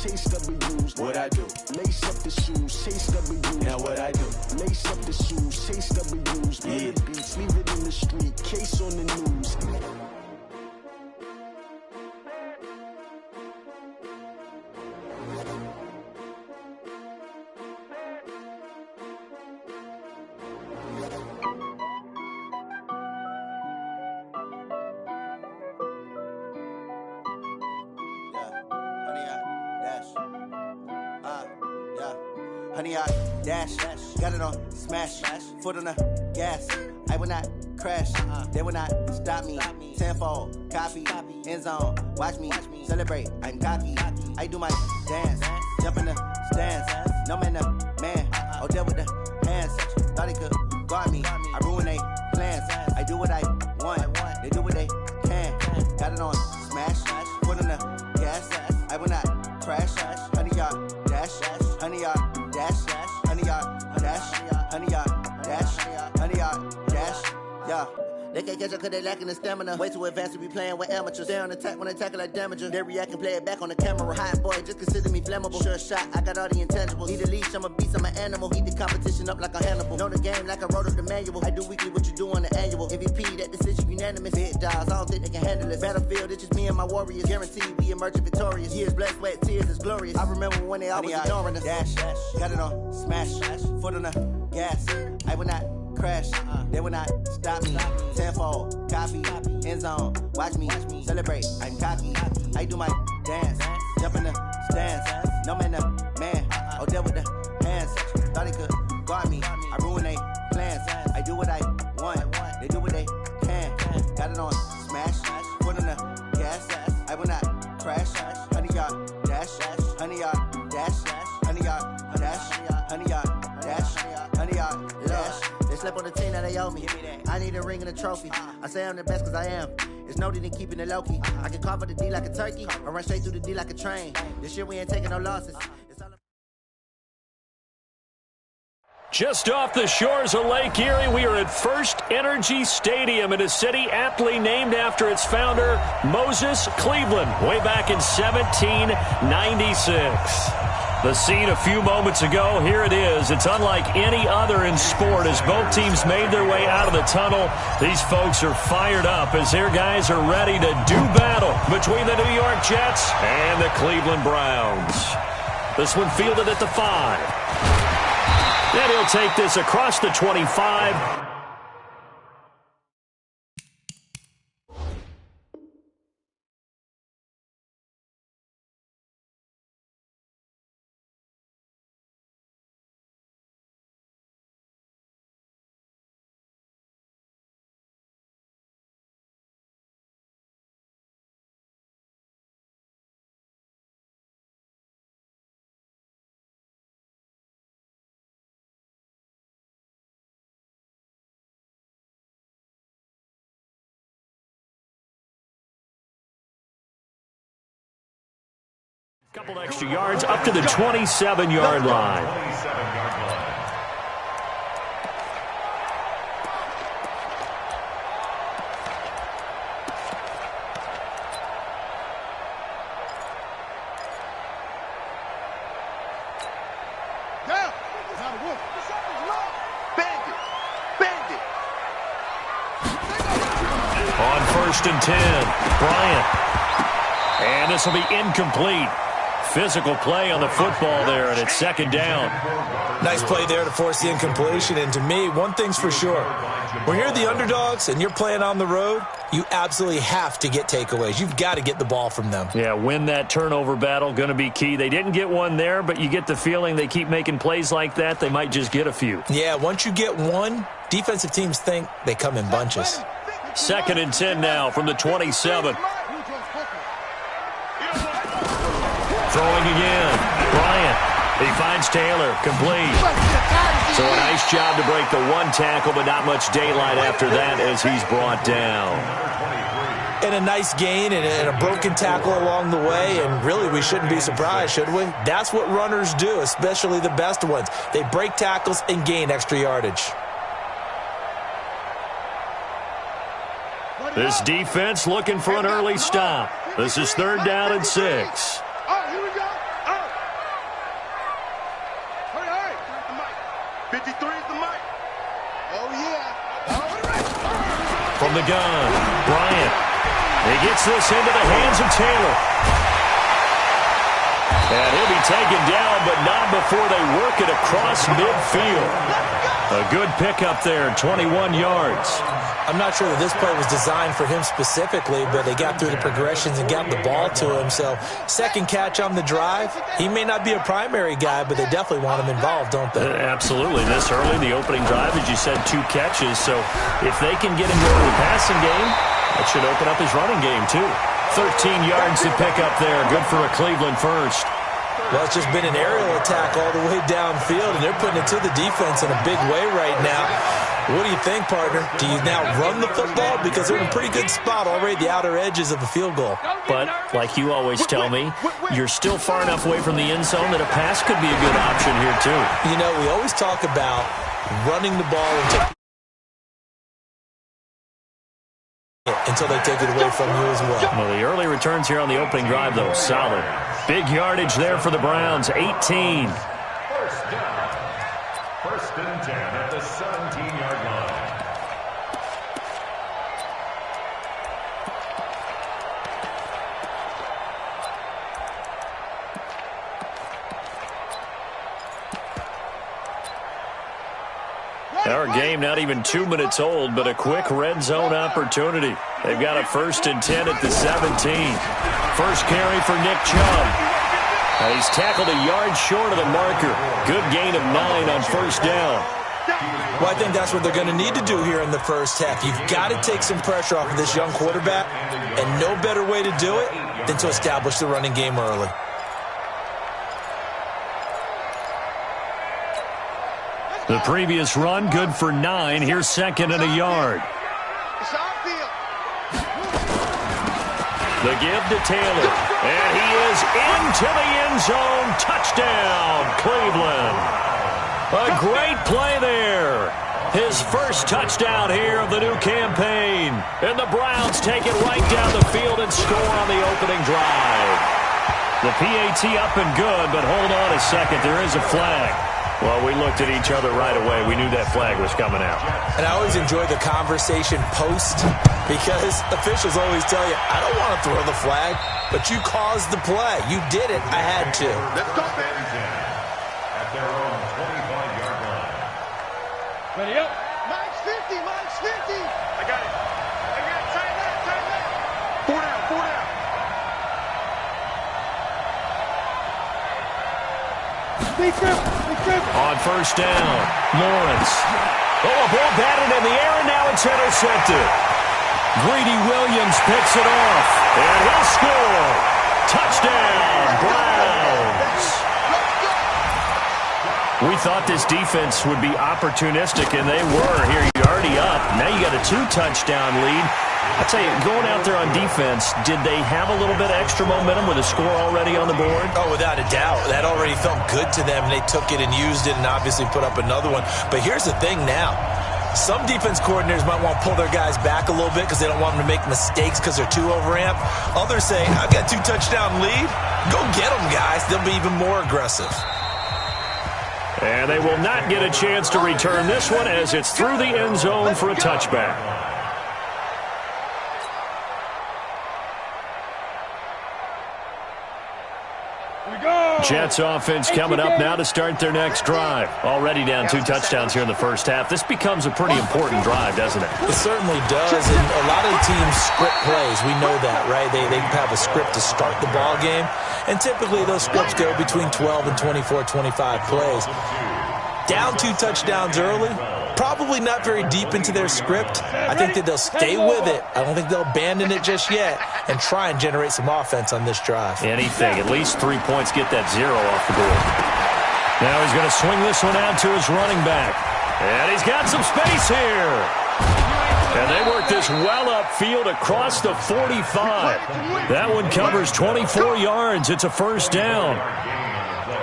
chase W's. What I do? Lace up the shoes, chase W's. Now what I do? Lace up the shoes, chase W's. Yeah. Murder beats, leave it in the street, case on the news. Honey, I dash, got it on smash, foot on the gas. I will not crash, they will not stop me. Tenfold, copy, end zone, watch me celebrate. I'm cocky, I do my dance, jump in the stands. No man, man, oh there with the hands. Thought he could guard me, I ruin they plans. I do what I want, they do what they can. Got it on smash, foot on the gas. I will not crash, honey, y'all dash, honey, y'all dash, honey, y'all dash, honey, y'all dash, honey, y'all dash, yeah. They can't catch up cause they lacking the stamina. Way too advanced to be playing with amateurs. They on attack when they tackle like damager. They react and play it back on the camera. Hot boy, just consider me flammable. Sure shot, I got all the intangibles. Need a leash, I'm a beast, I'm an animal. Eat the competition up like a Hannibal. Know the game like I wrote up the manual. I do weekly what you do on the annual. MVP, that decision unanimous. Big dogs, I don't think they can handle it. Battlefield, it's just me and my warriors. Guaranteed we emerge victorious. Years, blood, sweat, tears, it's glorious. I remember when they always ignoring us. Dash, got it on smash, foot on the gas. I will not crash, they will not stop me. Tenfold, copy, end zone, watch me celebrate. I'm cocky, I do my dance, jump in the stands. No man, man, oh there with the hands. Thought he could guard me, I ruin they plans. I do what I want, they do what they can. Got it on smash, foot on the gas. I will not crash, honey y'all dash, honey y'all dash, honey y'all dash, honey y'all dash, honey y'all dash. They slept on the team that they owe me. I need a ring and a trophy. I say I'm the best cause I am. It's no need in keeping it low-key. I can carve up the D like a turkey or run straight through the D like a train. This year we ain't taking no losses. Just off the shores of Lake Erie, we are at First Energy Stadium in a city aptly named after its founder, Moses Cleveland, way back in 1796. The scene a few moments ago, here it is. It's unlike any other in sport as both teams made their way out of the tunnel. These folks are fired up as their guys are ready to do battle between the New York Jets and the Cleveland Browns. This one fielded at the 5. And he'll take this across the 25. Couple extra yards up to the 27-yard line. On 1st and 10, Bryant. And this will be incomplete. Physical play on the football there, and it's 2nd down. Nice play there to force the incompletion, and to me, one thing's for sure. When you're the underdogs and you're playing on the road, you absolutely have to get takeaways. You've got to get the ball from them. Yeah, win that turnover battle, going to be key. They didn't get one there, but you get the feeling they keep making plays like that, they might just get a few. Yeah, once you get one, defensive teams think they come in bunches. 2nd and 10 now from the 27. Throwing again. Bryant. He finds Taylor. Complete. So a nice job to break the one tackle, but not much daylight after that as he's brought down. And a nice gain and a broken tackle along the way, and really we shouldn't be surprised, should we? That's what runners do, especially the best ones. They break tackles and gain extra yardage. This defense looking for an early stop. This is 3rd down and 6. 53's the mic. Oh, yeah. From the gun, Bryant. He gets this into the hands of Taylor. And he'll be taken down, but not before they work it across midfield. A good pickup there, 21 yards. I'm not sure that this play was designed for him specifically, but they got through the progressions and got the ball to him. So second catch on the drive. He may not be a primary guy, but they definitely want him involved, don't they? Absolutely. This early, the opening drive, as you said, 2 catches. So if they can get him going to the passing game, that should open up his running game too. 13 yards to pick up there. Good for a Cleveland first. Well, it's just been an aerial attack all the way downfield, and they're putting it to the defense in a big way right now. What do you think, partner? Do you now run the football? Because they're in a pretty good spot already, the outer edges of the field goal. But, like you always tell me, you're still far enough away from the end zone that a pass could be a good option here, too. You know, we always talk about running the ball until they take it away from you as well. Well, the early returns here on the opening drive, though, solid. Big yardage there for the Browns, 18. First down. First and 10 at the 17-yard line. Our game not even 2 minutes old, but a quick red zone opportunity. They've got a first and 10 at the 17. First carry for Nick Chubb. He's tackled a yard short of the marker. Good gain of 9 on first down. Well, I think that's what they're going to need to do here in the first half. You've got to take some pressure off of this young quarterback, and no better way to do it than to establish the running game early. The previous run, good for 9. Here's second and a yard. The give to Taylor. And he is into the end zone. Touchdown, Cleveland. A great play there. His first touchdown here of the new campaign. And the Browns take it right down the field and score on the opening drive. The PAT up and good, but hold on a second. There is a flag. Well, we looked at each other right away. We knew that flag was coming out. And I always enjoy the conversation post because officials always tell you, I don't want to throw the flag, but you caused the play. You did it. I had to. Let's go, baby. At their own 25-yard line. Ready up. Mike's 50. Mike's 50. I got it. Tight left. 4 down. 4 down. Big trip. On first down, Lawrence. Oh, a ball batted in the air, and now it's intercepted. Greedy Williams picks it off, and he'll score. Touchdown, Browns. We thought this defense would be opportunistic, and they were. Here, you're already up. Now you got a 2-touchdown lead. I'll tell you, going out there on defense, did they have a little bit of extra momentum with a score already on the board? Oh, without a doubt. That already felt good to them, and they took it and used it and obviously put up another one. But here's the thing now. Some defense coordinators might want to pull their guys back a little bit because they don't want them to make mistakes because they're too overamped. Others say, I've got 2-touchdown lead. Go get them, guys. They'll be even more aggressive. And they will not get a chance to return this one as it's through the end zone for a touchback. Jets offense coming up now to start their next drive. Already down 2 touchdowns here in the first half. This becomes a pretty important drive, doesn't it? It certainly does, and a lot of the teams script plays. We know that, right? They have a script to start the ball game, and typically those scripts go between 12 and 24, 25 plays. Down 2 touchdowns early, probably not very deep into their script. I think that they'll stay with it. I don't think they'll abandon it just yet and try and generate some offense on this drive. Anything. At least 3 points, get that 0 off the board. Now he's going to swing this one out to his running back. And he's got some space here. And they work this well upfield across the 45. That one covers 24 yards. It's a first down.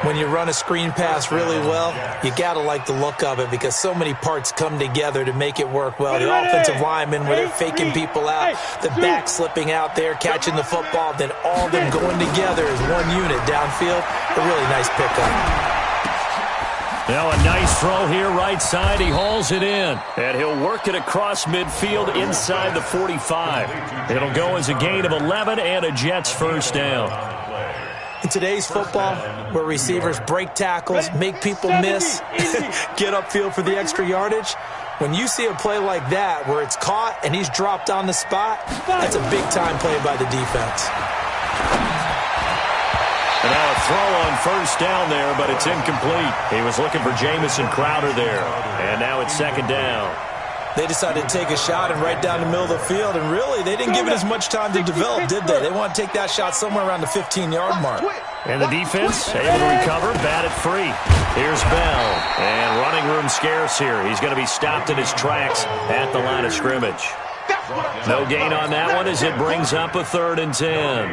When you run a screen pass really well, you got to like the look of it because so many parts come together to make it work well. The offensive linemen, where they're faking people out, the back slipping out there, catching the football, then all of them going together as one unit downfield. A really nice pickup. Now a nice throw here right side. He hauls it in. And he'll work it across midfield inside the 45. It'll go as a gain of 11 and a Jets first down. In today's football, where receivers break tackles, make people miss, get upfield for the extra yardage, when you see a play like that where it's caught and he's dropped on the spot, that's a big-time play by the defense. And now a throw on first down there, but it's incomplete. He was looking for Jamison Crowder there. And now it's second down. They decided to take a shot and right down the middle of the field, and really, they didn't give it as much time to develop, did they? They want to take that shot somewhere around the 15-yard mark. And the defense able to recover, bat it free. Here's Bell, and running room scarce here. He's going to be stopped in his tracks at the line of scrimmage. No gain on that one as it brings up a 3rd and 10.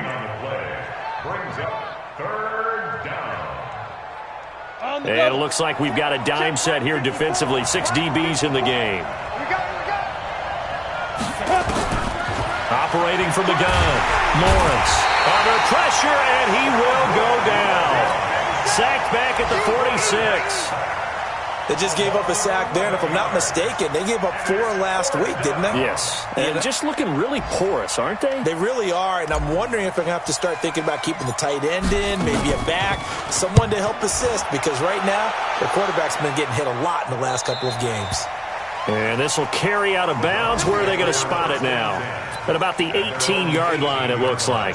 Brings up 3rd down. And it looks like we've got a dime set here defensively. 6 DBs in the game. Operating from the gun. Lawrence under pressure, and he will go down. Sacked back at the 46. They just gave up a sack there, and if I'm not mistaken, they gave up 4 last week, didn't they? Yes. And just looking really porous, aren't they? They really are, and I'm wondering if they're going to have to start thinking about keeping the tight end in, maybe a back, someone to help assist, because right now, their quarterback's been getting hit a lot in the last couple of games. And this will carry out of bounds. Where are they going to spot it now? At about the 18-yard line, it looks like.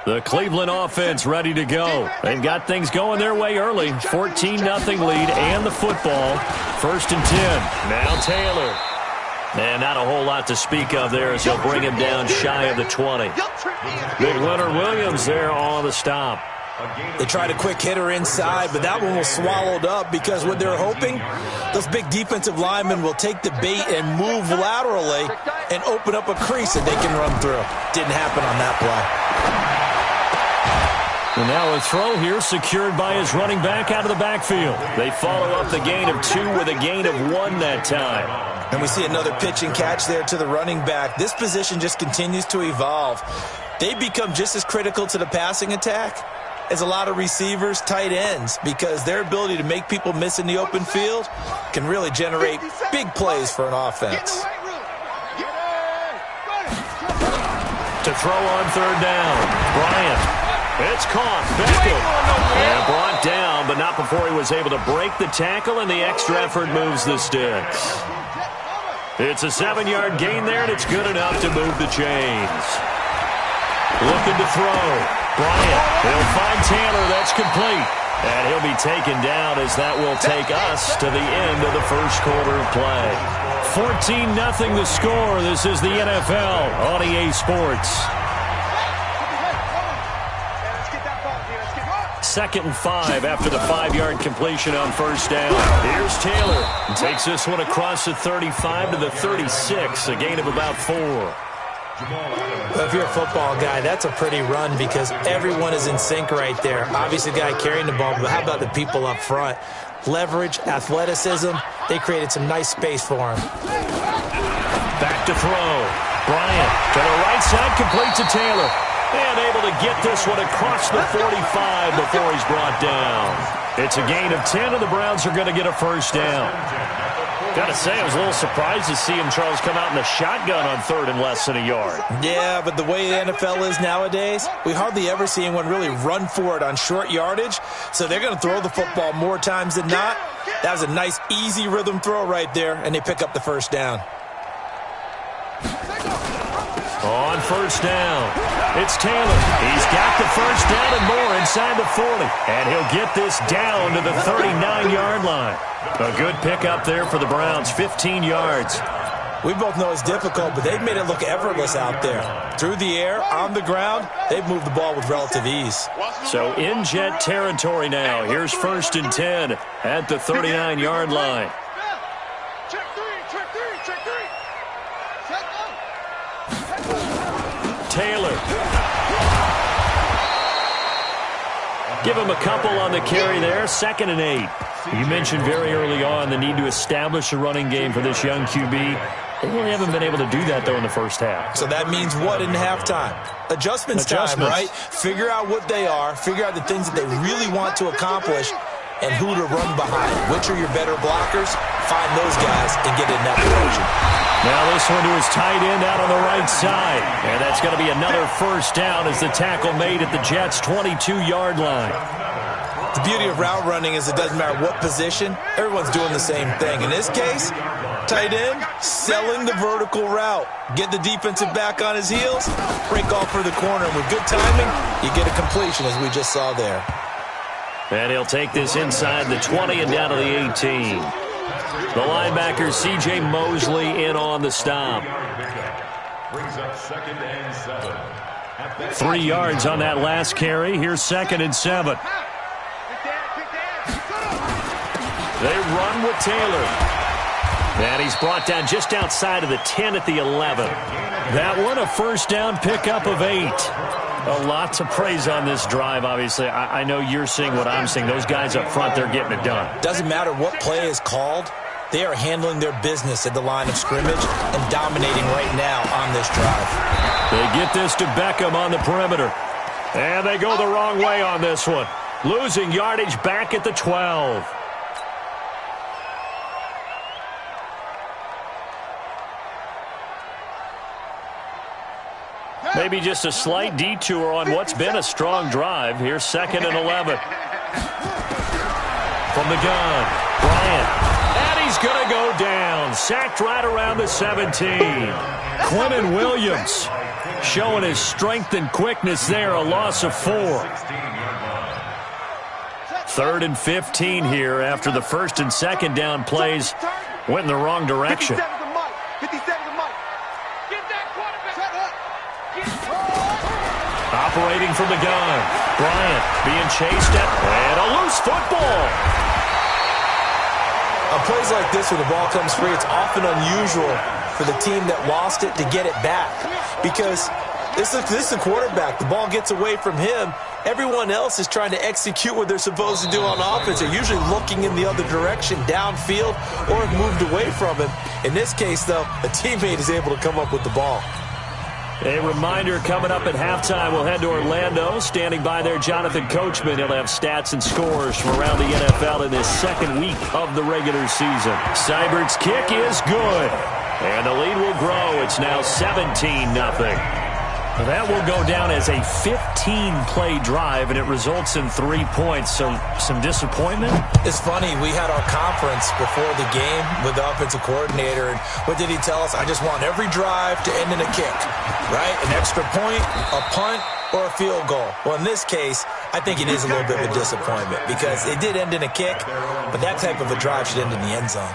The Cleveland offense ready to go. They've got things going their way early. 14-0 lead and the football. 1st and 10. Now Taylor. And not a whole lot to speak of there as he'll bring him down shy of the 20. Big Leonard Williams there on the stop. They tried a quick hitter inside, but that one was swallowed up because what they're hoping, those big defensive linemen will take the bait and move laterally and open up a crease that they can run through. Didn't happen on that play. And now a throw here secured by his running back out of the backfield. They follow up the gain of 2 with a gain of 1 that time. And we see another pitch and catch there to the running back. This position just continues to evolve. They become just as critical to the passing attack as a lot of receivers, tight ends, because their ability to make people miss in the open field can really generate big plays for an offense. To throw on 3rd down, Bryant. It's caught. Beckham. And brought down, but not before he was able to break the tackle, and the extra effort moves the sticks. It's a 7-yard gain there, and it's good enough to move the chains. Looking to throw. Bryant. He'll find Taylor. That's complete. And he'll be taken down as that will take us to the end of the first quarter of play. 14-0 the score. This is the NFL on EA Sports. 2nd and 5 after the 5-yard completion on first down. Here's Taylor. Takes this one across the 35 to the 36. A gain of about 4. Well, if you're a football guy, that's a pretty run because everyone is in sync right there. Obviously, the guy carrying the ball, but how about the people up front? Leverage, athleticism, they created some nice space for him. Back to throw. Bryant to the right side, complete to Taylor. And able to get this one across the 45 before he's brought down. It's a gain of 10, and the Browns are going to get a first down. Got to say, I was a little surprised to see him, Charles, come out in the shotgun on 3rd and less than a yard. Yeah, but the way the NFL is nowadays, we hardly ever see anyone really run for it on short yardage. So they're going to throw the football more times than not. That was a nice, easy rhythm throw right there, and they pick up the first down. On first down, it's Taylor. He's got the first down and more inside the 40. And he'll get this down to the 39-yard line. A good pickup there for the Browns, 15 yards. We both know it's difficult, but they've made it look effortless out there. Through the air, on the ground, they've moved the ball with relative ease. So in Jet territory now. Here's 1st and 10 at the 39-yard line. Taylor. Give him a couple on the carry there. 2nd and 8. You mentioned very early on the need to establish a running game for this young QB. They really haven't been able to do that, though, in the first half. So that means what in halftime? Adjustments time, right? Figure out what they are, figure out the things that they really want to accomplish, and who to run behind. Which are your better blockers? Find those guys and get in that direction. Now this one to his tight end out on the right side. And that's going to be another first down as the tackle made at the Jets' 22-yard line. The beauty of route running is it doesn't matter what position. Everyone's doing the same thing. In this case, tight end, selling the vertical route. Get the defensive back on his heels, break off for the corner. And with good timing, you get a completion, as we just saw there. And he'll take this inside the 20 and down to the 18. The linebacker, C.J. Mosley, in on the stop. Brings up 2nd and 7. 3 yards on that last carry. Here's 2nd and 7. They run with Taylor. And he's brought down just outside of the 10 at the 11. That one, a first down pickup of 8. A lot to praise on this drive, obviously. I know you're seeing what I'm seeing. Those guys up front, they're getting it done. Doesn't matter what play is called. They are handling their business at the line of scrimmage and dominating right now on this drive. They get this to Beckham on the perimeter. And they go the wrong way on this one. Losing yardage back at the 12. Maybe just a slight detour on what's been a strong drive. Here's 2nd and 11. From the gun, Bryant. And he's going to go down. Sacked right around the 17. Quinnen Williams showing his strength and quickness there. A loss of 4. 3rd and 15 here after the 1st and 2nd down plays went in the wrong direction. Operating from the gun. Bryant being chased at, and a loose football. On plays like this where the ball comes free, it's often unusual for the team that lost it to get it back. Because this is the quarterback. The ball gets away from him. Everyone else is trying to execute what they're supposed to do on offense. They're usually looking in the other direction, downfield, or have moved away from him. In this case, though, a teammate is able to come up with the ball. A reminder coming up at halftime, we'll head to Orlando. Standing by there, Jonathan Coachman. He'll have stats and scores from around the NFL in this 2nd week of the regular season. Seibert's kick is good. And the lead will grow. It's now 17-0. That will go down as a 15-play drive, and it results in 3 points. So some disappointment? It's funny. We had our conference before the game with the offensive coordinator, and what did he tell us? I just want every drive to end in a kick, right? An extra point, a punt, or a field goal. Well, in this case, I think it is a little bit of a disappointment because it did end in a kick, but that type of a drive should end in the end zone.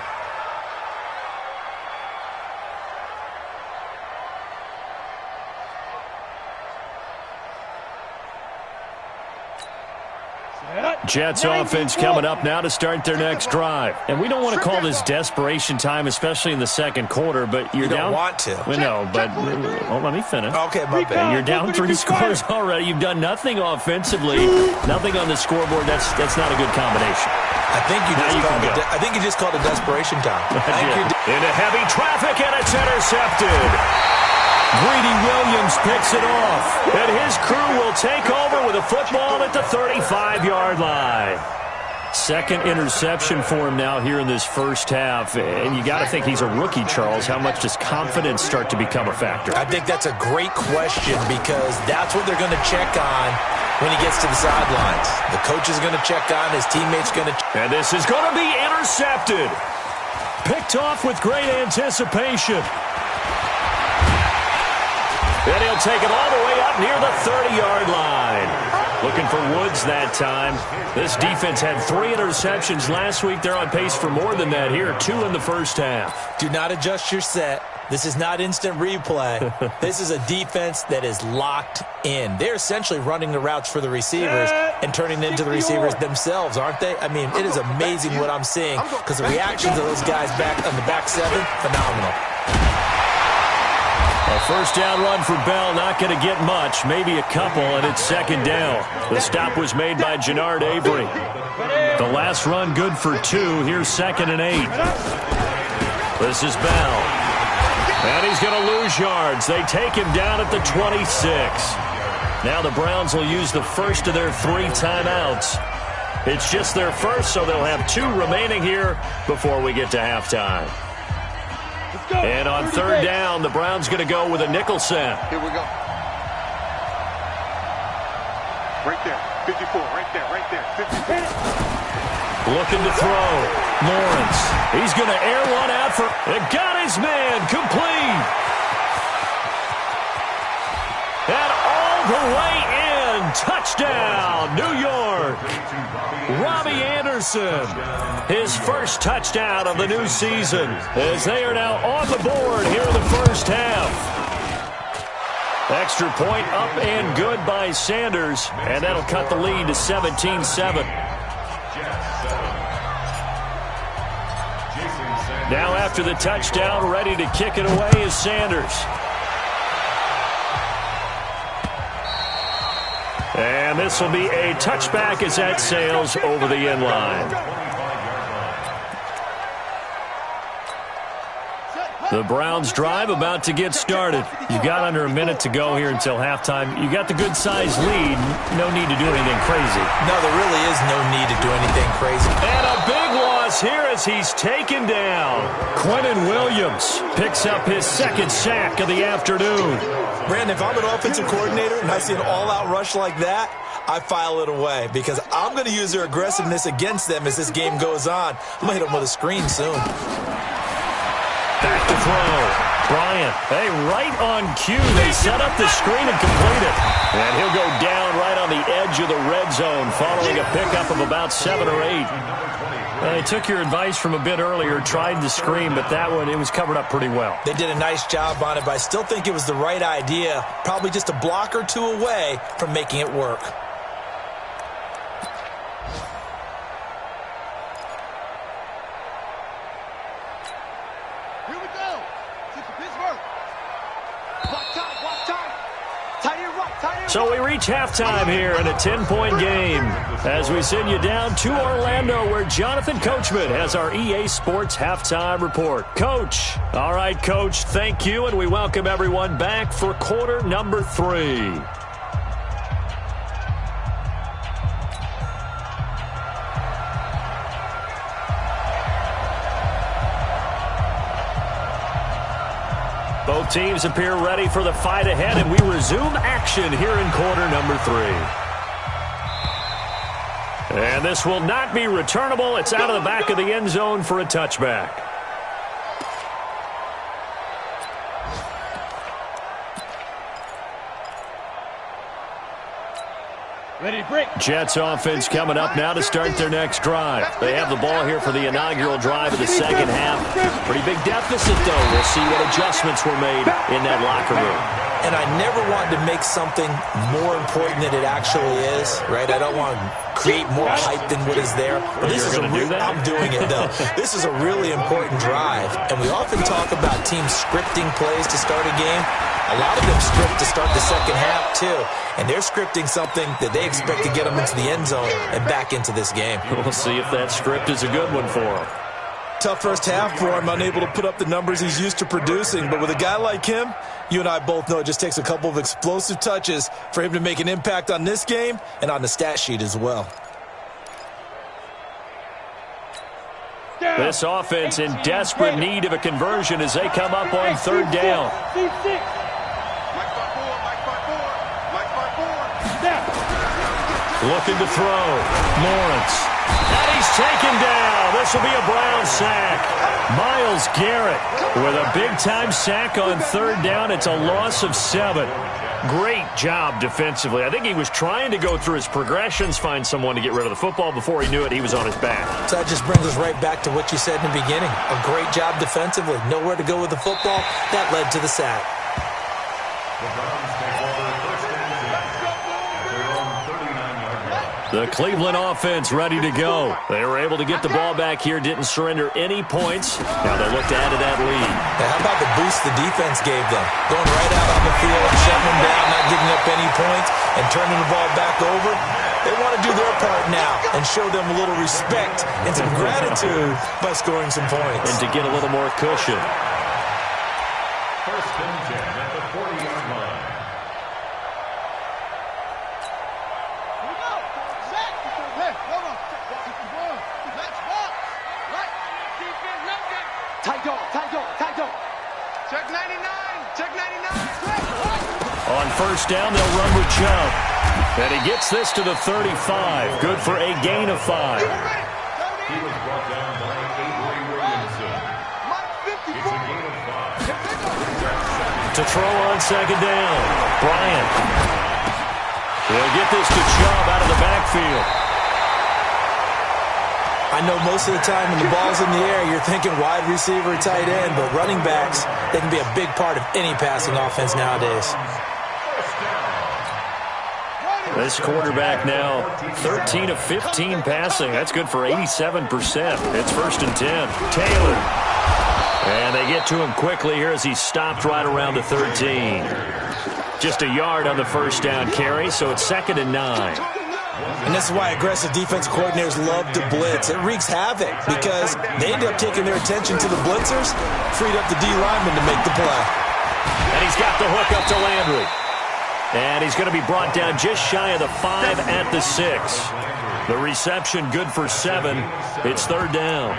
Jets offense coming up now to start their next drive. And we don't want to call this desperation time, especially in the 2nd quarter, but you're down. You don't want to. We know, but let me finish. Okay, my bad. You're down 3 scores already. You've done nothing offensively, nothing on the scoreboard. That's not a good combination. I think you just called it desperation time. Into heavy traffic, and it's intercepted. Greedy Williams picks it off, and his crew will take over with a football at the 35-yard line. 2nd interception for him now here in this first half, and you got to think he's a rookie, Charles. How much does confidence start to become a factor? I think that's a great question because that's what they're going to check on when he gets to the sidelines. The coach is going to check on, his teammates going to check. And this is going to be intercepted. Picked off with great anticipation. And he'll take it all the way up near the 30-yard line. Looking for Woods that time. This defense had 3 interceptions last week. They're on pace for more than that here. 2 in the first half. Do not adjust your set. This is not instant replay. This is a defense that is locked in. They're essentially running the routes for the receivers and turning them into the receivers themselves, aren't they? I mean, it is amazing what I'm seeing because the reactions of those guys back on the back 7, phenomenal. A first down run for Bell, not going to get much, maybe a couple, and it's 2nd down. The stop was made by Jannard Avery. The last run good for 2. Here's 2nd and 8. This is Bell. And he's going to lose yards. They take him down at the 26. Now the Browns will use the first of their 3 timeouts. It's just their first, so they'll have 2 remaining here before we get to halftime. And on third down, the Browns going to go with a nickel set. Here we go. Right there. 54. Right there. 54. Looking to throw. Lawrence. He's going to air one out for... It got his man. Complete. And all the way in. Touchdown, New York. Robbie Anderson. His first touchdown of the new season as they are now on the board here in the first half. Extra point up and good by Sanders, and that'll cut the lead to 17-7. Now after the touchdown, ready to kick it away is Sanders. And this will be a touchback as that sails over the end line. The Browns drive about to get started. You got under a minute to go here until halftime. You got the good-sized lead. No need to do anything crazy. No, there really is no need to do anything crazy. And a big loss here as he's taken down. Quentin Williams picks up his second sack of the afternoon. Brandon, if I'm an offensive coordinator and I see an all-out rush like that, I file it away because I'm going to use their aggressiveness against them as this game goes on. I'm going to hit them with a screen soon. Back to throw. Bryant, hey, right on cue. They set up the screen and complete it. And he'll go down right on the edge of the red zone following a pickup of about 7 or 8. They took your advice from a bit earlier, tried the screen, but that one, it was covered up pretty well. They did a nice job on it, but I still think it was the right idea. Probably just a block or 2 away from making it work. Here we go. Pittsburgh. Block time. Tight end right. So we reach halftime here in a 10-point game as we send you down to Orlando where Jonathan Coachman has our EA Sports halftime report. Coach. All right, Coach, thank you, and we welcome everyone back for quarter number 3. Both teams appear ready for the fight ahead, and we resume action here in quarter number 3. And this will not be returnable. It's out of the back of the end zone for a touchback. Jets offense coming up now to start their next drive. They have the ball here for the inaugural drive of the second half. Pretty big deficit, though. We'll see what adjustments were made in that locker room. And I never wanted to make something more important than it actually is, right? I don't want to create more hype than what is there. But this is I'm doing it, though. This is a really important drive. And we often talk about teams scripting plays to start a game. A lot of them script to start the second half, too. And they're scripting something that they expect to get them into the end zone and back into this game. We'll see if that script is a good one for them. Tough first half for him, unable to put up the numbers he's used to producing. But with a guy like him, you and I both know it just takes a couple of explosive touches for him to make an impact on this game and on the stat sheet as well. This offense in desperate need of a conversion as they come up on third down. Looking to throw. Lawrence. And he's taken down. This will be a Brown sack. Myles Garrett with a big-time sack on third down. It's a loss of 7. Great job defensively. I think he was trying to go through his progressions, find someone to get rid of the football. Before he knew it, he was on his back. So that just brings us right back to what you said in the beginning. A great job defensively. Nowhere to go with the football. That led to the sack. The Cleveland offense ready to go. They were able to get the ball back here, didn't surrender any points. Now they look to add to that lead. Hey, how about the boost the defense gave them? Going right out on the field and shutting them down, not giving up any points, and turning the ball back over. They want to do their part now and show them a little respect and some gratitude by scoring some points. And to get a little more cushion. First and 10 at the 40-yard line. Here we go. Set. Hey, hold on. Let's walk. Right. Tight dog. Check 99. Check 99. On first down, they'll run with Chubb. And he gets this to the 35. Good for a gain of 5. He was brought down by Avery Williamson. It's a gain of 5. To throw on second down, Bryant. He'll get this to Chubb out of the backfield. I know most of the time when the ball's in the air, you're thinking wide receiver, tight end, but running backs, they can be a big part of any passing offense nowadays. This quarterback now 13 of 15 passing. That's good for 87%. It's first and 10. Taylor. And they get to him quickly here as he stopped right around the 13. Just a yard on the first down carry, so it's second and 9. And this is why aggressive defense coordinators love to blitz. It wreaks havoc because they end up taking their attention to the blitzers, freed up the D lineman to make the play. And he's got the hook up to Landry. And he's going to be brought down just shy of the 5 at the 6. The reception good for 7. It's third down.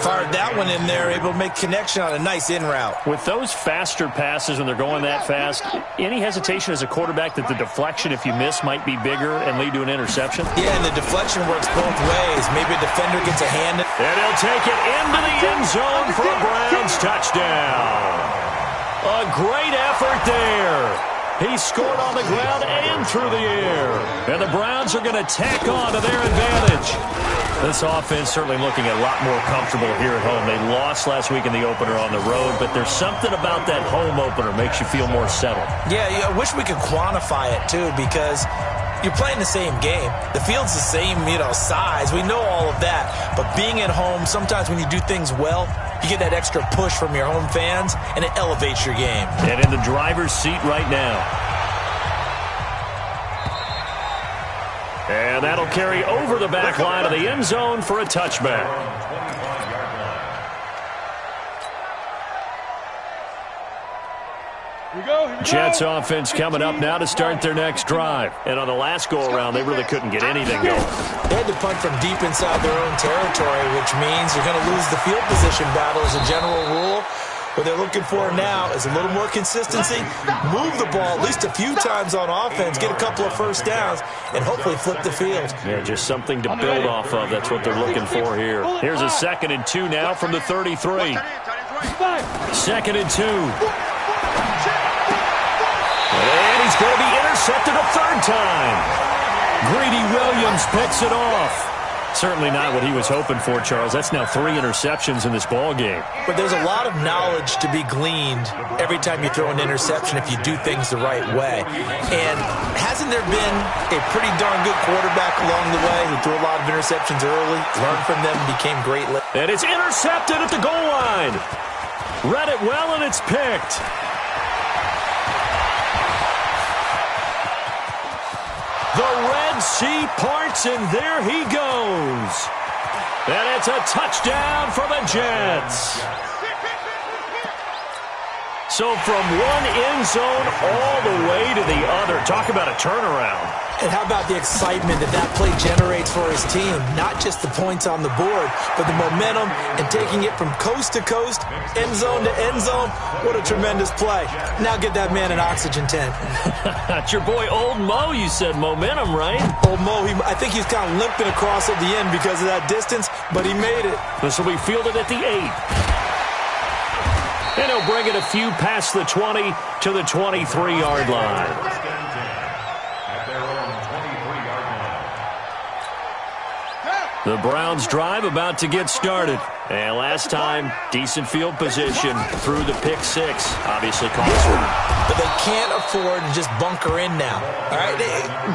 Fired that one in there, able to make connection on a nice in route. With those faster passes when they're going that fast, any hesitation as a quarterback that the deflection, if you miss, might be bigger and lead to an interception? Yeah, and the deflection works both ways. Maybe a defender gets a hand. And he'll take it into the end zone for a Browns touchdown. A great effort there. He scored on the ground and through the air. And the Browns are going to tack on to their advantage. This offense certainly looking a lot more comfortable here at home. They lost last week in the opener on the road, but there's something about that home opener makes you feel more settled. Yeah, I wish we could quantify it, too, because you're playing the same game. The field's the same, size. We know all of that. But being at home, sometimes when you do things well, you get that extra push from your home fans, and it elevates your game. And in the driver's seat right now. And that'll carry over the back line of the end zone for a touchback. Jets offense coming up now to start their next drive. And on the last go-around, they really couldn't get anything going. They had to punt from deep inside their own territory, which means you're going to lose the field position battle as a general rule. What they're looking for now is a little more consistency, move the ball at least a few times on offense, get a couple of first downs, and hopefully flip the field. Yeah, just something to build off of. That's what they're looking for here. Here's a 2nd and 2 now from the 33. 2nd and 2. And he's going to be intercepted a third time. Greedy Williams picks it off. Certainly not what he was hoping for, Charles. That's now 3 interceptions in this ball game. But there's a lot of knowledge to be gleaned every time you throw an interception if you do things the right way. And hasn't there been a pretty darn good quarterback along the way who threw a lot of interceptions early, learned from them, and became great? And it's intercepted at the goal line. Read it well, and it's picked. The Red Sea parts, and there he goes. And it's a touchdown for the Jets. So from one end zone all the way to the other. Talk about a turnaround. And how about the excitement that play generates for his team? Not just the points on the board, but the momentum and taking it from coast to coast, end zone to end zone. What a tremendous play. Now get that man an oxygen tent. That's your boy Old Mo. You said momentum, right? Old Mo, I think he's kind of limping across at the end because of that distance, but he made it. This will be fielded at the 8. And he'll bring it a few past the 20 to the 23-yard line. The Browns drive about to get started. And last time, decent field position through the pick 6. Obviously cost them. But they can't afford to just bunker in now. All right,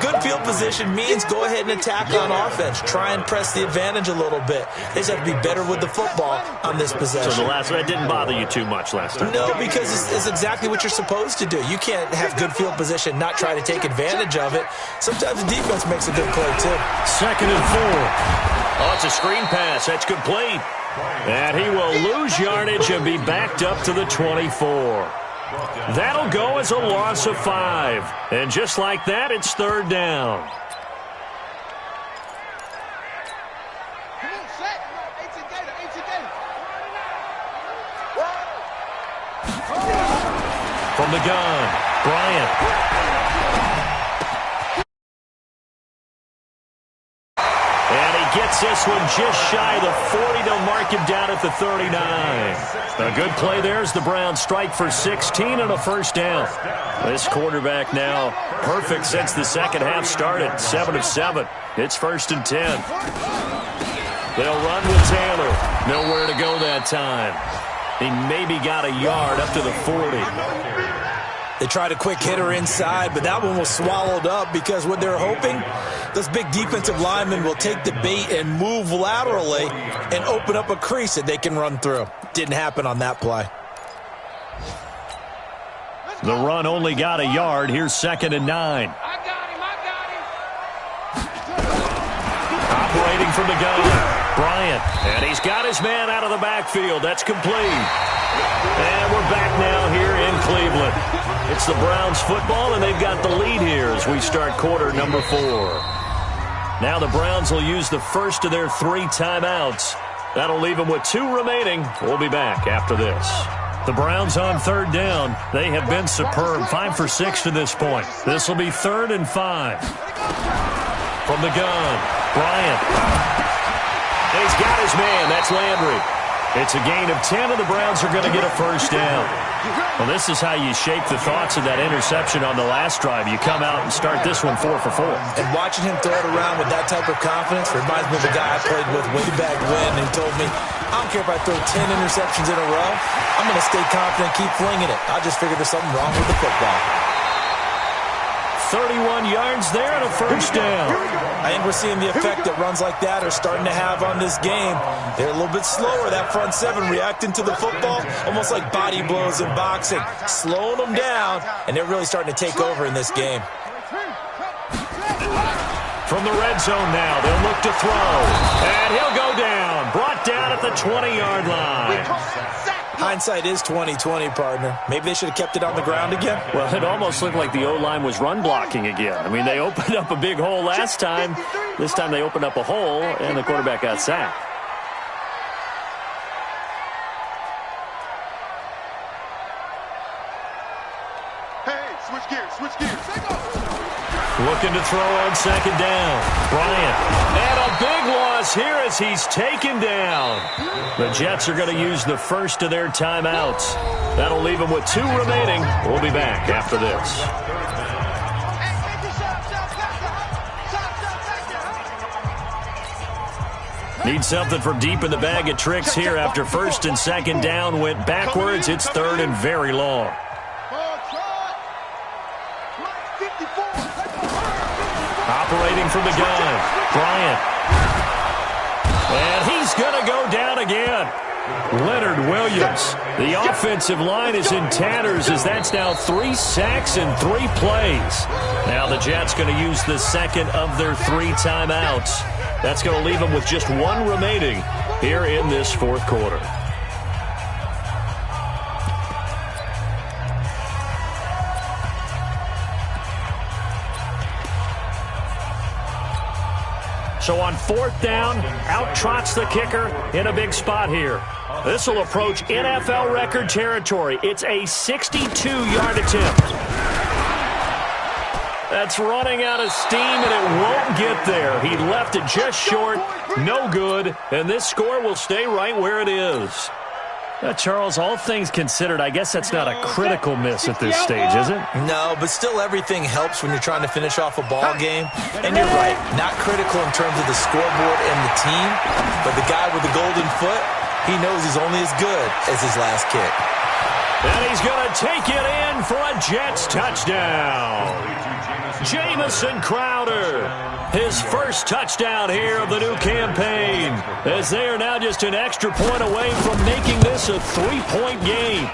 good field position means go ahead and attack on offense. Try and press the advantage a little bit. They just have to be better with the football on this possession. So the last one, it didn't bother you too much last time? No, because it's exactly what you're supposed to do. You can't have good field position, not try to take advantage of it. Sometimes the defense makes a good play, too. 2nd and 4. Oh, it's a screen pass. That's complete. And he will lose yardage and be backed up to the 24. That'll go as a loss of 5. And just like that, it's third down. From the gun, Bryant. And he gets this one just shy of the 40. They'll mark him down at the 39. A good play there as the Browns strike for 16 and a first down. This quarterback now perfect since the second half started. 7 of 7. It's first and 10. They'll run with Taylor. Nowhere to go that time. He maybe got a yard up to the 40. They tried a quick hitter inside, but that one was swallowed up because what they're hoping, those big defensive linemen will take the bait and move laterally and open up a crease that they can run through. Didn't happen on that play. The run only got a yard. Here's second and 9. Operating from the gun, Bryant. And he's got his man out of the backfield. That's complete. And we're back now here in Cleveland. It's the Browns football, and they've got the lead here as we start quarter number 4. Now the Browns will use the first of their 3 timeouts. That'll leave them with 2 remaining. We'll be back after this. The Browns on third down. They have been superb. 5 for 6 to this point. This will be third and 5. From the gun, Bryant. He's got his man. That's Landry. It's a gain of 10, and the Browns are going to get a first down. Well, this is how you shape the thoughts of that interception on the last drive. You come out and start this one 4 for 4. And watching him throw it around with that type of confidence reminds me of a guy I played with way back when, and he told me, I don't care if I throw 10 interceptions in a row. I'm going to stay confident and keep flinging it. I just figured there's something wrong with the football. 31 yards there and a first down. I think we're seeing the effect that runs like that are starting to have on this game. They're a little bit slower, that front 7 reacting to the football, almost like body blows in boxing, slowing them down, and they're really starting to take over in this game. From the red zone now, they'll look to throw. And he'll go down, brought down at the 20-yard line. Hindsight is 20/20, partner. Maybe they should have kept it on the ground again. Well, it almost looked like the O-line was run blocking again. I mean, they opened up a big hole last time. This time they opened up a hole, and the quarterback got sacked. Hey, switch gears, switch gears. Looking to throw on second down. Bryant. And a big loss here as he's taken down. The Jets are going to use the first of their timeouts. That'll leave them with 2 remaining. We'll be back after this. Need something from deep in the bag of tricks here after first and second down went backwards. It's third and very long. Operating from the gun, Bryant. And he's going to go down again. Leonard Williams. The offensive line is in tatters as that's now 3 sacks in 3 plays. Now the Jets going to use the second of their 3 timeouts. That's going to leave them with just 1 remaining here in this fourth quarter. So on fourth down, out trots the kicker in a big spot here. This will approach NFL record territory. It's a 62-yard attempt. That's running out of steam, and it won't get there. He left it just short, no good, and this score will stay right where it is. Charles, all things considered, I guess that's not a critical miss at this stage, is it? No, but still everything helps when you're trying to finish off a ball game. And you're right, not critical in terms of the scoreboard and the team, but the guy with the golden foot, he knows he's only as good as his last kick. And he's going to take it in for a Jets touchdown. Jamison Crowder, his first touchdown here of the new campaign, as they are now just an extra point away from making this a 3-point game.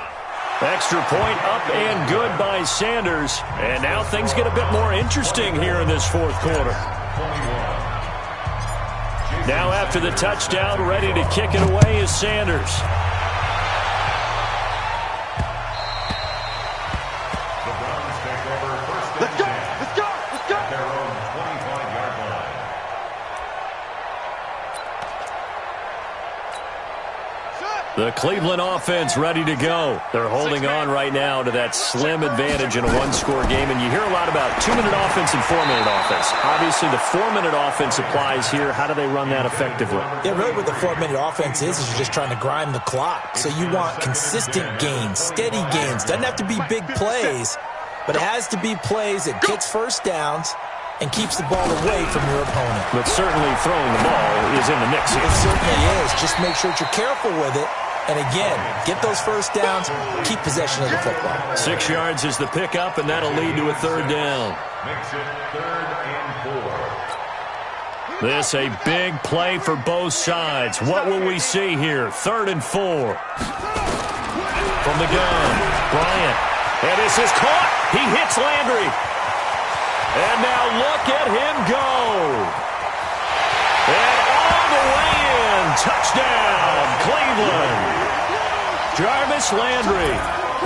Extra point up and good by Sanders, and now things get a bit more interesting here in this fourth quarter. Now after the touchdown, ready to kick it away is Sanders. The Cleveland offense ready to go. They're holding on right now to that slim advantage in a one-score game. And you hear a lot about 2-minute offense and 4-minute offense. Obviously, the 4-minute offense applies here. How do they run that effectively? Yeah, really what the 4-minute offense is you're just trying to grind the clock. So you want consistent gains, steady gains. Doesn't have to be big plays, but it has to be plays that gets first downs and keeps the ball away from your opponent. But certainly throwing the ball is in the mix here. It certainly is. Just make sure that you're careful with it. And again, get those first downs, keep possession of the football. 6 yards is the pickup, and that'll lead to a third down. Makes it 3rd and 4. This a big play for both sides. What will we see here? 3rd and 4. From the gun, Bryant. And this is caught. He hits Landry. And now look at him go. And all the way in. Touchdown, Cleveland. Jarvis Landry,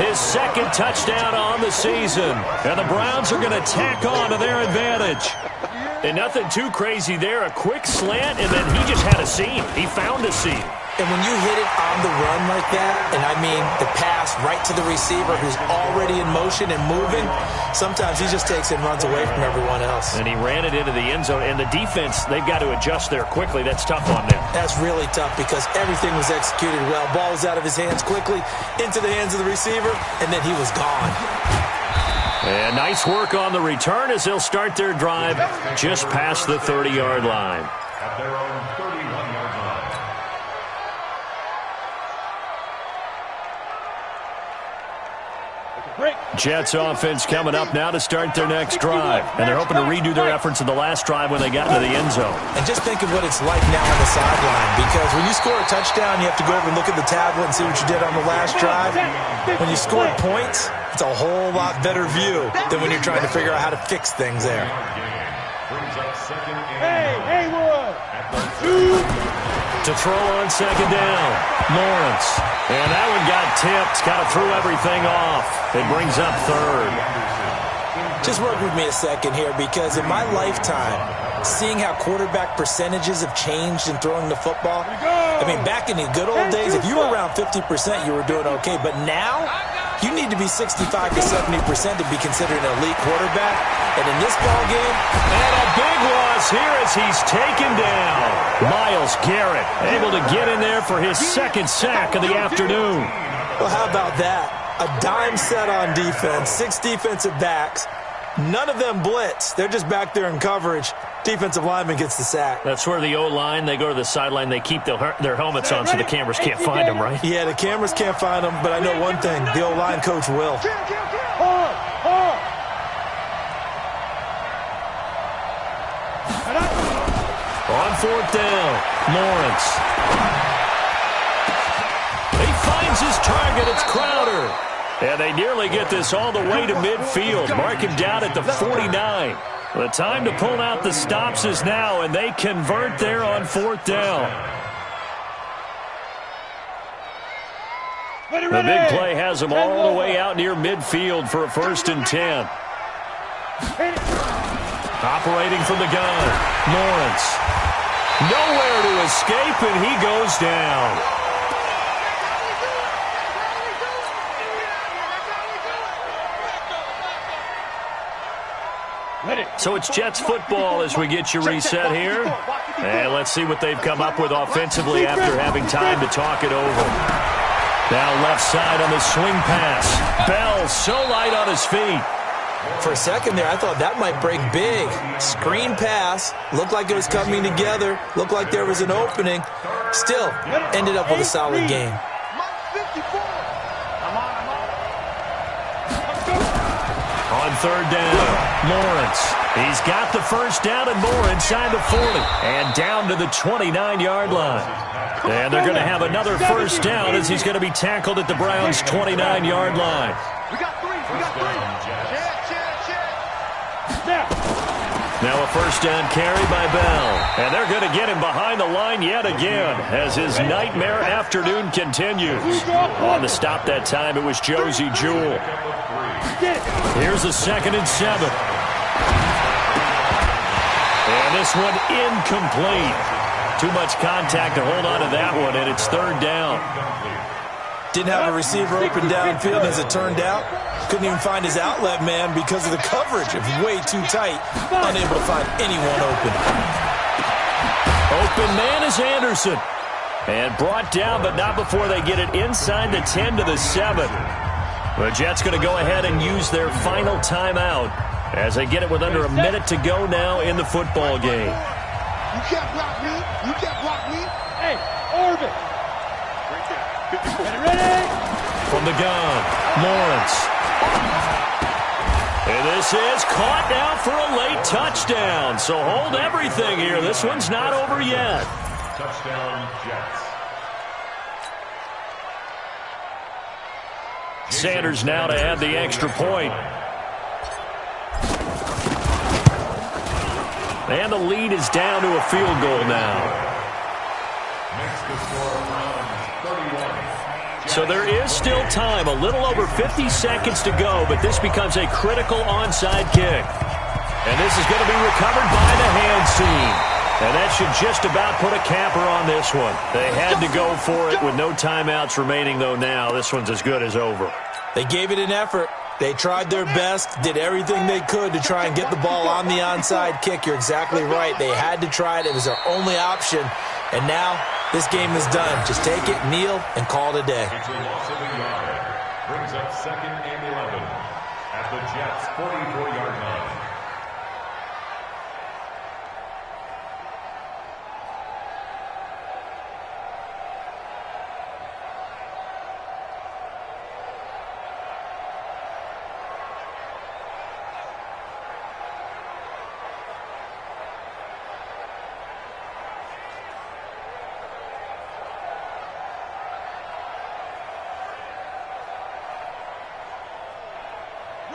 his second touchdown on the season. And the Browns are going to tack on to their advantage. And nothing too crazy there. A quick slant, and then he just had a seam. He found a seam. And when you hit it on the run like that, and I mean the pass right to the receiver who's already in motion and moving, sometimes he just takes it and runs away from everyone else. And he ran it into the end zone. And the defense, they've got to adjust there quickly. That's tough on them. That's really tough because everything was executed well. Ball was out of his hands quickly, into the hands of the receiver, and then he was gone. And nice work on the return as they'll start their drive just past the 30-yard line. At their own 31-yard line. Jets offense coming up now to start their next drive. And they're hoping to redo their efforts in the last drive when they got into the end zone. And just think of what it's like now on the sideline, because when you score a touchdown, you have to go over and look at the tablet and see what you did on the last drive. When you scored points, it's a whole lot better view than when you're trying to figure out how to fix things there. Brings up 2nd and Hey, Haywood. To throw on second down, Lawrence. And that one got tipped. Kind of threw everything off. It brings up 3rd. Just work with me a second here, because in my lifetime, seeing how quarterback percentages have changed in throwing the football, I mean, back in the good old days, if you were around 50%, you were doing okay. But now, you need to be 65 to 70% to be considered an elite quarterback. And in this ball game, and a big loss here as he's taken down. Myles Garrett able to get in there for his second sack of the afternoon. Well, how about that? A dime set on defense, 6 defensive backs. None of them blitz. They're just back there in coverage. Defensive lineman gets the sack. That's where the O-line, they go to the sideline, they keep their helmets on so the cameras can't find them, right? Yeah, the cameras can't find them, but I know one thing. The O-line coach will. On 4th down, Lawrence. He finds his target. It's Crowder. And they nearly get this all the way to midfield. Mark him down at the 49. The time to pull out the stops is now, and they convert there on 4th down. The big play has them all the way out near midfield for a 1st and 10. Operating from the gun, Lawrence. Nowhere to escape, and he goes down. So it's Jets football as we get you reset here. And let's see what they've come up with offensively after having time to talk it over. Now left side on the swing pass. Bell so light on his feet. For a second there, I thought that might break big. Screen pass. Looked like it was coming together. Looked like there was an opening. Still, ended up with a solid game. On 3rd down, Lawrence. He's got the first down and more inside the 40. And down to the 29-yard line. And they're going to have another first down as he's going to be tackled at the Browns' 29-yard line. We got 3. Now a first down carry by Bell. And they're going to get him behind the line yet again as his nightmare afternoon continues. On the stop that time, it was Josie Jewell. Here's a 2nd and 7. And this one incomplete. Too much contact to hold on to that one, and it's third down. Didn't have a receiver open downfield, as it turned out. Couldn't even find his outlet man because of the coverage. It was way too tight. Unable to find anyone open. Open man is Anderson. And brought down, but not before they get it inside the 10 to the 7. The Jets going to go ahead and use their final timeout as they get it with under a minute to go now in the football game. You can't block me. You can't block me. Hey, orbit. Ready? From the gun, Lawrence. And this is caught now for a late touchdown. So hold everything here. This one's not over yet. Touchdown, Jets. Sanders now to add the extra point. And the lead is down to a field goal now. Makes the score around 31. So there is still time, a little over 50 seconds to go, but this becomes a critical onside kick. And this is going to be recovered by the hands team. And that should just about put a capper on this one. They had to go for it with no timeouts remaining, though now. This one's as good as over. They gave it an effort. They tried their best, did everything they could to try and get the ball on the onside kick. You're exactly right. They had to try it. It was their only option. And now this game is done. Just take it, kneel, and call it a day. It's a loss of a yard. Brings up 2nd and 11 at the Jets' 44-yard line.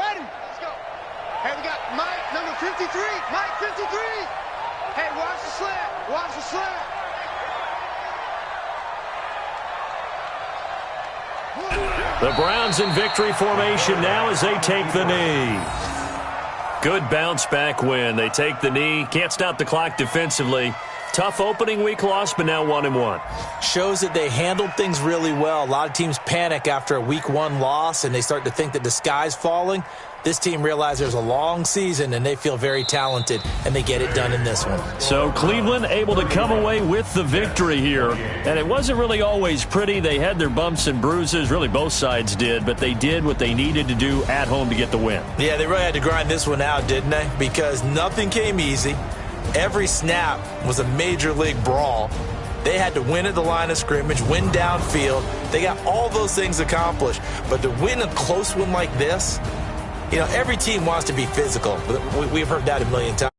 Let's go. Hey, we got Mike, number 53. Mike, 53. Hey, watch the slant. Watch the slant. The Browns in victory formation now as they take the knee. Good bounce back win. They take the knee. Can't stop the clock defensively. Tough opening week loss, but now 1-1. Shows that they handled things really well. A lot of teams panic after a week 1 loss, and they start to think that the sky's falling. This team realizes there's a long season, and they feel very talented, and they get it done in this one. So Cleveland able to come away with the victory here. And it wasn't really always pretty. They had their bumps and bruises. Really, both sides did. But they did what they needed to do at home to get the win. Yeah, they really had to grind this one out, didn't they? Because nothing came easy. Every snap was a major league brawl. They had to win at the line of scrimmage, win downfield. They got all those things accomplished. But to win a close one like this, you know, every team wants to be physical. We've heard that a million times.